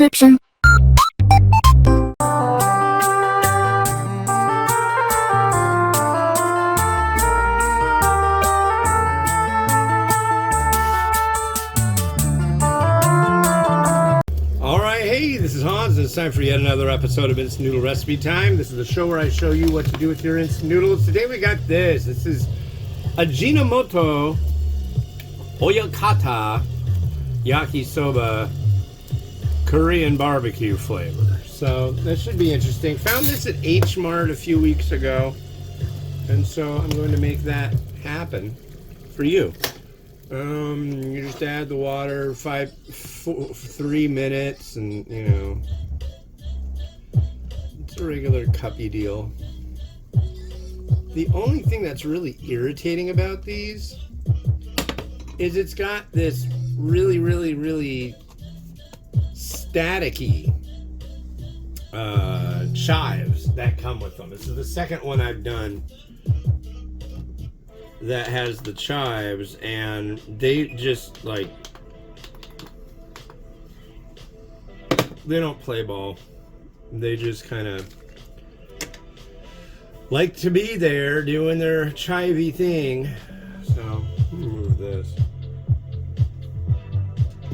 description. Alright, hey, this is Hans, and it's time for yet another episode of Instant Noodle Recipe Time. This is the show where I show you what to do with your instant noodles. Today we got this. This is Ajinomoto Oyakata Yakisoba Korean barbecue flavor. So that should be interesting. Found this at H Mart a few weeks ago, and so I'm going to make that happen for you. You just add the water 3 minutes, and you know, it's a regular cuppy deal. The only thing that's really irritating about these is it's got this really staticky chives that come with them. This is the second one I've done that has the chives, and they just like, they don't play ball. They just kind of like to be there doing their chivey thing. So move this.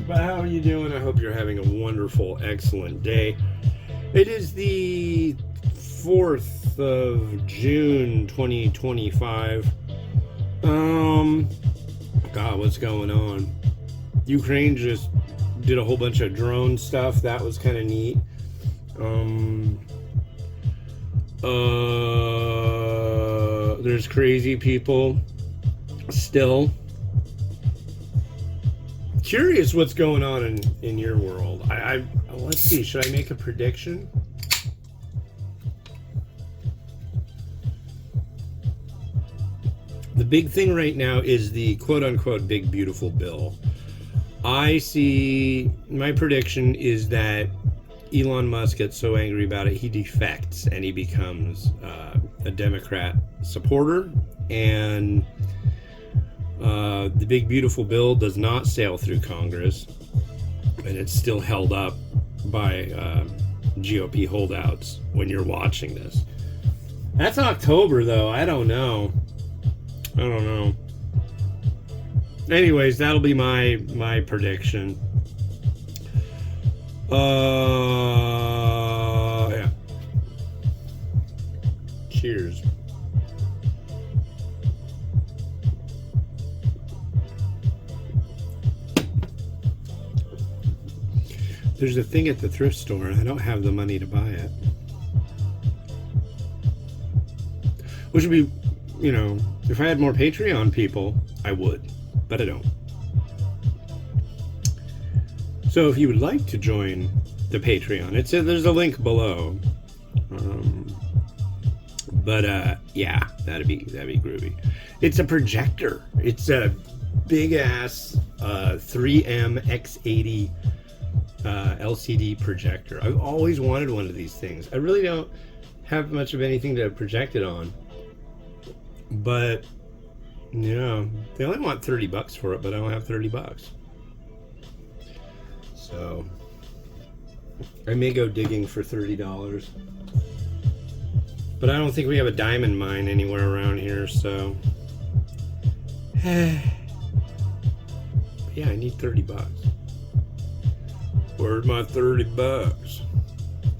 But how are you doing? I hope you're having a wonderful, excellent day. It is the 4th of June 2025. God, what's going on? Ukraine just did a whole bunch of drone stuff. That was kind of neat. There's crazy people still. Curious what's going on in your world. Let's see, should I make a prediction? The big thing right now is the quote-unquote big beautiful bill. I see, my prediction is that Elon Musk gets so angry about it, he defects and he becomes a Democrat supporter, and the big beautiful bill does not sail through Congress, and it's still held up by GOP holdouts when you're watching this. That's October though. I don't know. Anyways, that'll be my prediction. Yeah. Cheers. There's a thing at the thrift store. I don't have the money to buy it. Which would be, you know, if I had more Patreon people, I would, but I don't. So if you would like to join the Patreon, there's a link below. Yeah, that'd be groovy. It's a projector. It's a big ass 3M X80 LCD projector. I've always wanted one of these things. I really don't have much of anything to project it on, but yeah, they only want $30 for it, but I don't have $30. So I may go digging for $30, but I don't think we have a diamond mine anywhere around here, so yeah, I need $30. Where's my $30?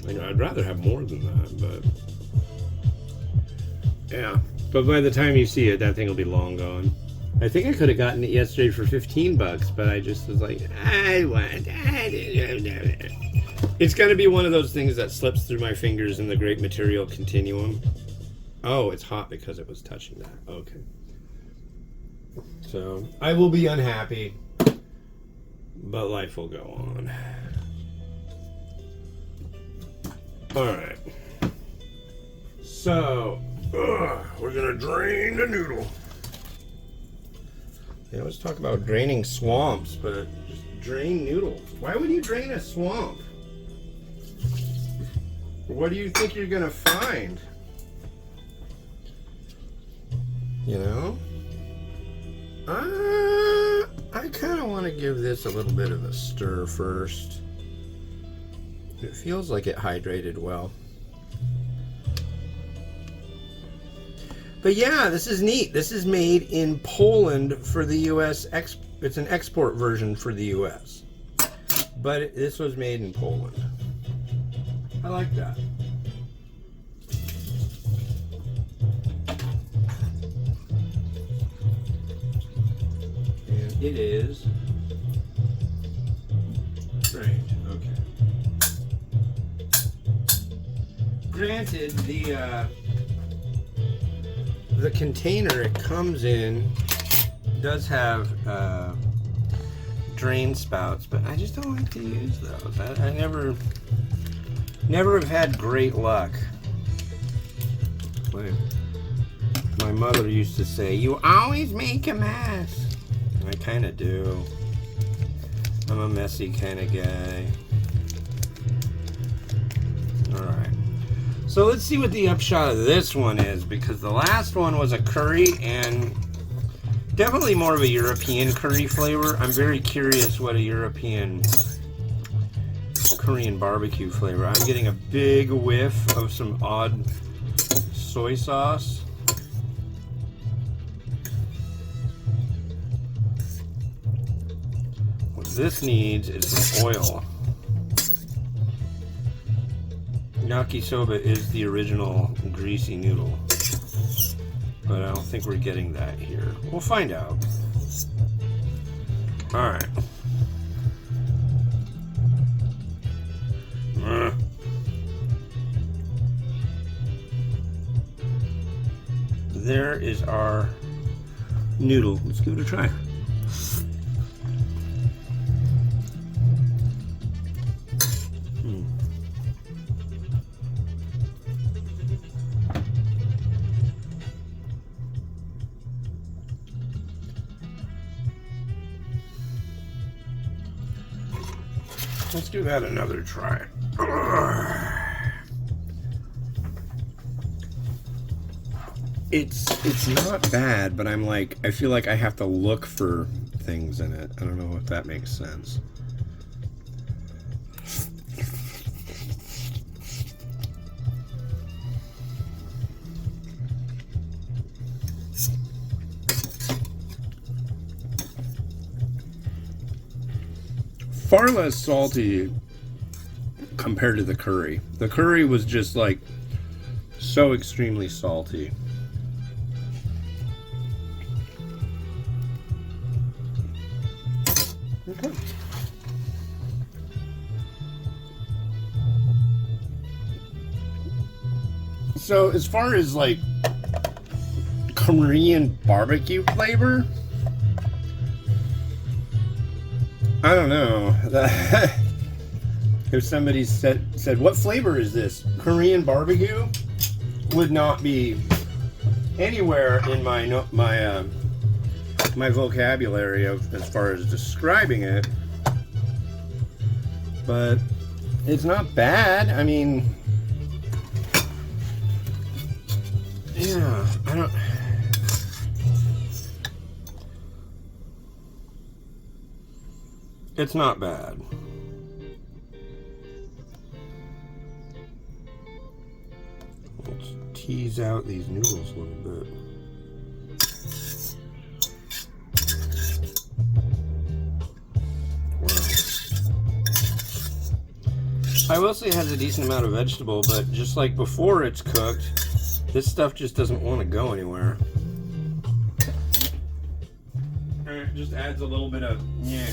I'd rather have more than that, but yeah. But by the time you see it, that thing will be long gone. I think I could have gotten it yesterday for $15, but I just was like, it's going to be one of those things that slips through my fingers in the great material continuum. Oh, it's hot because it was touching that. Okay. So I will be unhappy, but life will go on. All right. So we're gonna drain the noodle. They always talk about draining swamps, but just drain noodles. Why would you drain a swamp? What do you think you're gonna find? You know? I kind of want to give this a little bit of a stir first. It feels like it hydrated well. But yeah, this is neat. This is made in Poland for the U.S. It's an export version for the U.S. But this was made in Poland. I like that. And it is strange. Okay. Granted, the container it comes in does have drain spouts, but I just don't like to use those. I never have had great luck. My mother used to say, "You always make a mess." I kind of do. I'm a messy kind of guy. Alright. So let's see what the upshot of this one is, because the last one was a curry and definitely more of a European curry flavor. I'm very curious what a European Korean barbecue flavor. I'm getting a big whiff of some odd soy sauce. What this needs is some oil. Yakisoba is the original greasy noodle, but I don't think we're getting that here. We'll find out. Alright. There is our noodle. Let's give it a try. Let's give that another try. It's not bad, but I feel like I have to look for things in it. I don't know if that makes sense. Far less salty compared to the curry. The curry was just like so extremely salty. Okay. So as far as like Korean barbecue flavor, I don't know. If somebody said, "What flavor is this?" Korean barbecue would not be anywhere in my vocabulary of as far as describing it. But it's not bad. I mean, yeah, I don't. It's not bad. Let's tease out these noodles a little bit. Wow. I will say it has a decent amount of vegetable, but just like before it's cooked, this stuff just doesn't want to go anywhere. It just adds a little bit of, yeah.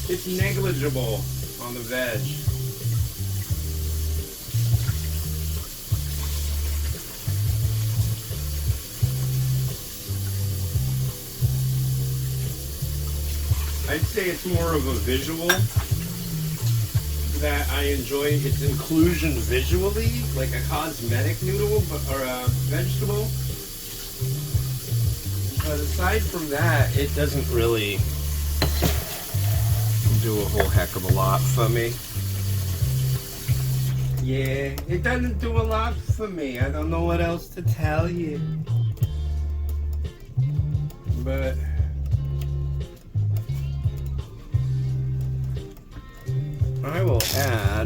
It's negligible on the veg. I'd say it's more of a visual that I enjoy. Its inclusion visually, like a cosmetic noodle or a vegetable. But aside from that, it doesn't really do a whole heck of a lot for me. Yeah, it doesn't do a lot for me. I don't know what else to tell you. But I will add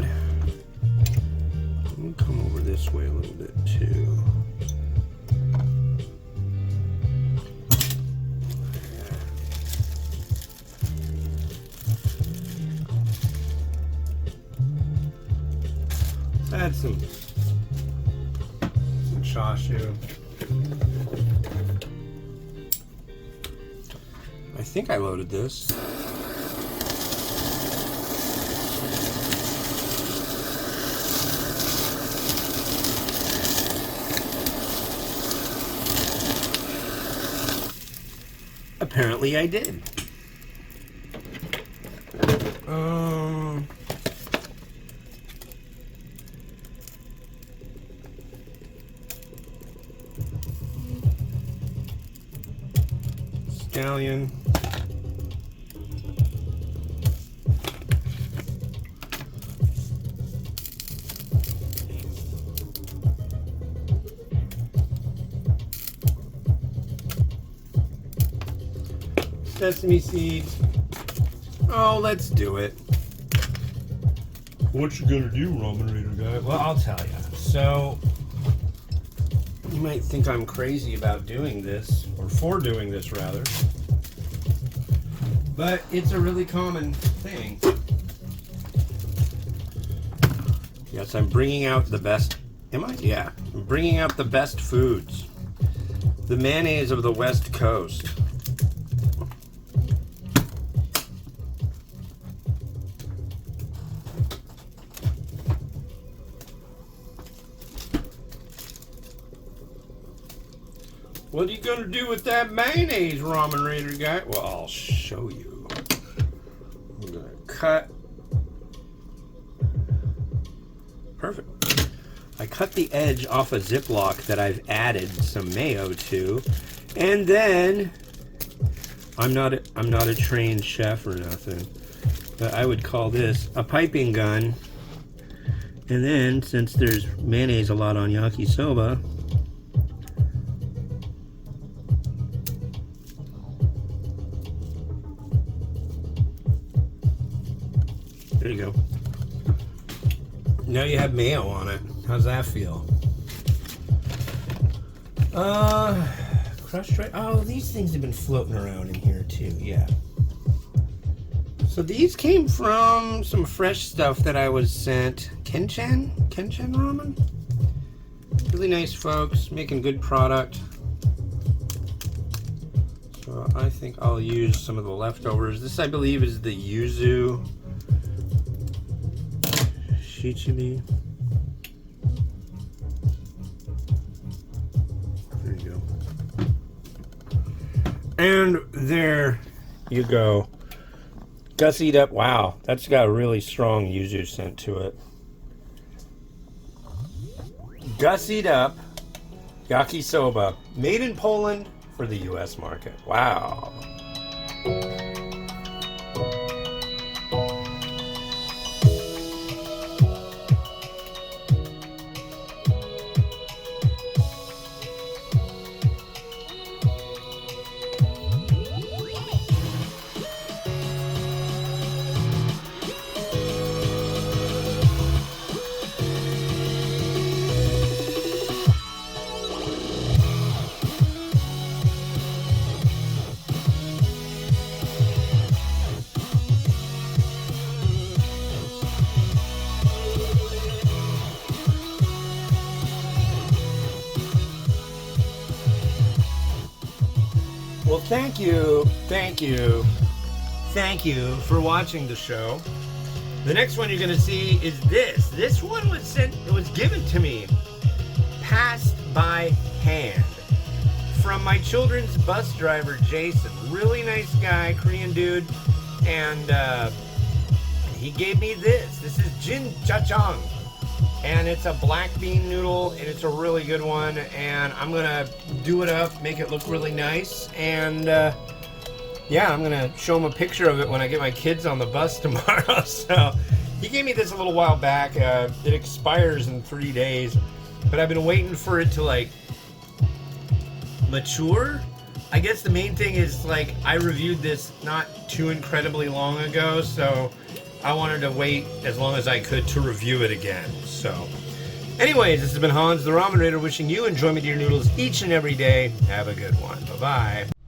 add some chashu. I think I loaded this. Apparently I did. Scallion. Sesame seeds. Oh, let's do it. What you gonna do, Ramen Raider guy? Well, I'll tell you. So, you might think I'm crazy about doing this, or for doing this rather, but it's a really common thing. Yes, I'm bringing out the best. Am I? Yeah, I'm bringing out the best foods. The mayonnaise of the West Coast. What are you gonna do with that mayonnaise, Ramen Raider guy? Well, I'll show you. I'm gonna cut. Perfect. I cut the edge off a Ziploc that I've added some mayo to, and then I'm not a trained chef or nothing, but I would call this a piping gun. And then, since there's mayonnaise a lot on yakisoba, there you go. Now you have mayo on it. How's that feel? Crushed right. Oh, these things have been floating around in here too. Yeah. So these came from some fresh stuff that I was sent. Kenchan ramen. Really nice folks, making good product. So I think I'll use some of the leftovers. This, I believe, is the yuzu shichibi. There you go. And there you go. Gussied up. Wow, that's got a really strong yuzu scent to it. Gussied up yakisoba, made in Poland for the US market. Wow. Well, thank you for watching the show. The next one you're going to see is this. This one was sent, it was given to me, passed by hand, from my children's bus driver, Jason. Really nice guy, Korean dude, and he gave me this. This is Jin Jachang, and it's a black bean noodle, and it's a really good one, and I'm gonna do it up, make it look really nice, and yeah, I'm gonna show him a picture of it when I get my kids on the bus tomorrow. So he gave me this a little while back. It expires in 3 days, but I've been waiting for it to like mature. I guess the main thing is, like, I reviewed this not too incredibly long ago, so I wanted to wait as long as I could to review it again. So anyways, this has been Hans the Ramen Raider, wishing you enjoyment of your noodles each and every day. Have a good one. Bye-bye.